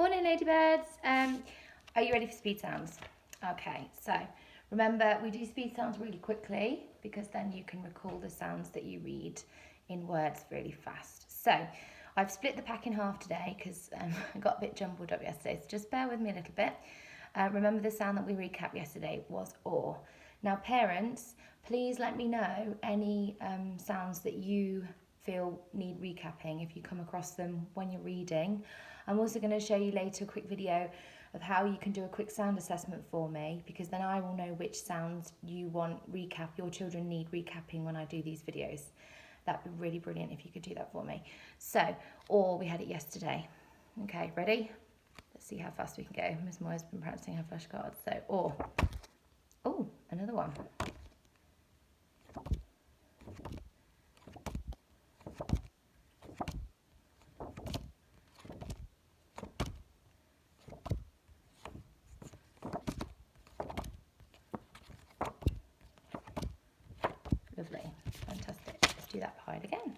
Morning, ladybirds. Are you ready for speed sounds? Okay, so remember we do speed sounds really quickly because then you can recall the sounds that you read in words really fast. So I've split the pack in half today because I got a bit jumbled up yesterday, so just bear with me a little bit. Remember the sound that we recapped yesterday was or. Now parents, please let me know any sounds that you feel need recapping if you come across them when you're reading. I'm also going to show you later a quick video of how you can do a quick sound assessment for me, because then I will know which sounds you want your children need recapping when I do these videos. That'd be really brilliant if you could do that for me. So, or we had it yesterday. Okay, ready? Let's see how fast we can go. Miss Moyer's been practicing her flashcards. So, or. Oh, another one. Lovely, fantastic. Let's do that behind again.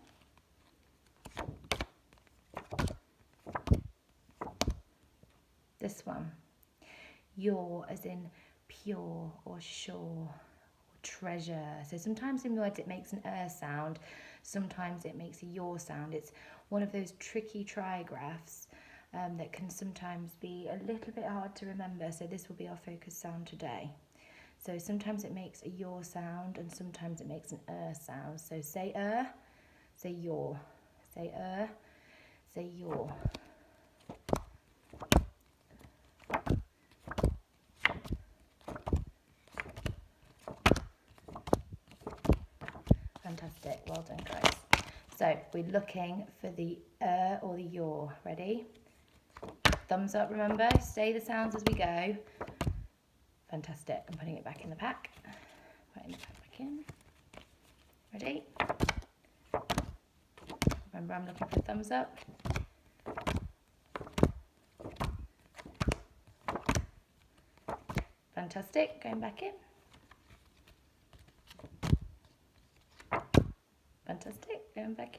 This one, your as in pure or sure or treasure. So sometimes in words it makes an sound, sometimes it makes a your sound. It's one of those tricky trigraphs that can sometimes be a little bit hard to remember. So this will be our focus sound today. So sometimes it makes a your sound and sometimes it makes an sound. So say say your, say say your. Fantastic, well done guys. So we're looking for the or the your. Ready? Thumbs up, remember, say the sounds as we go. Fantastic, I'm putting it back in the pack. Putting the pack back in. Ready? Remember, I'm looking for thumbs up. Fantastic, going back in. Fantastic, going back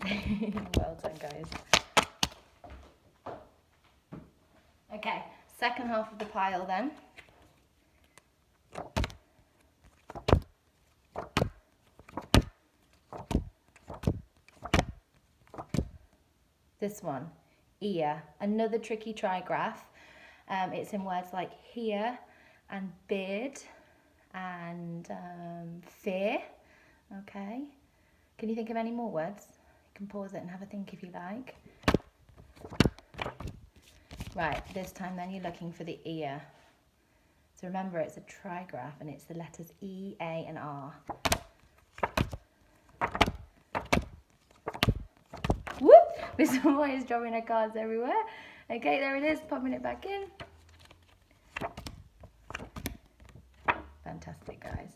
in. Well done, guys. Okay, second half of the pile then. This one, ear, another tricky trigraph. It's in words like here and beard and fear. Okay, can you think of any more words? You can pause it and have a think if you like. Right, this time then you're looking for the ear. So remember it's a trigraph and it's the letters E, A and R. Whoop! Miss Moy is dropping her cards everywhere. Okay, there it is, popping it back in. Fantastic, guys.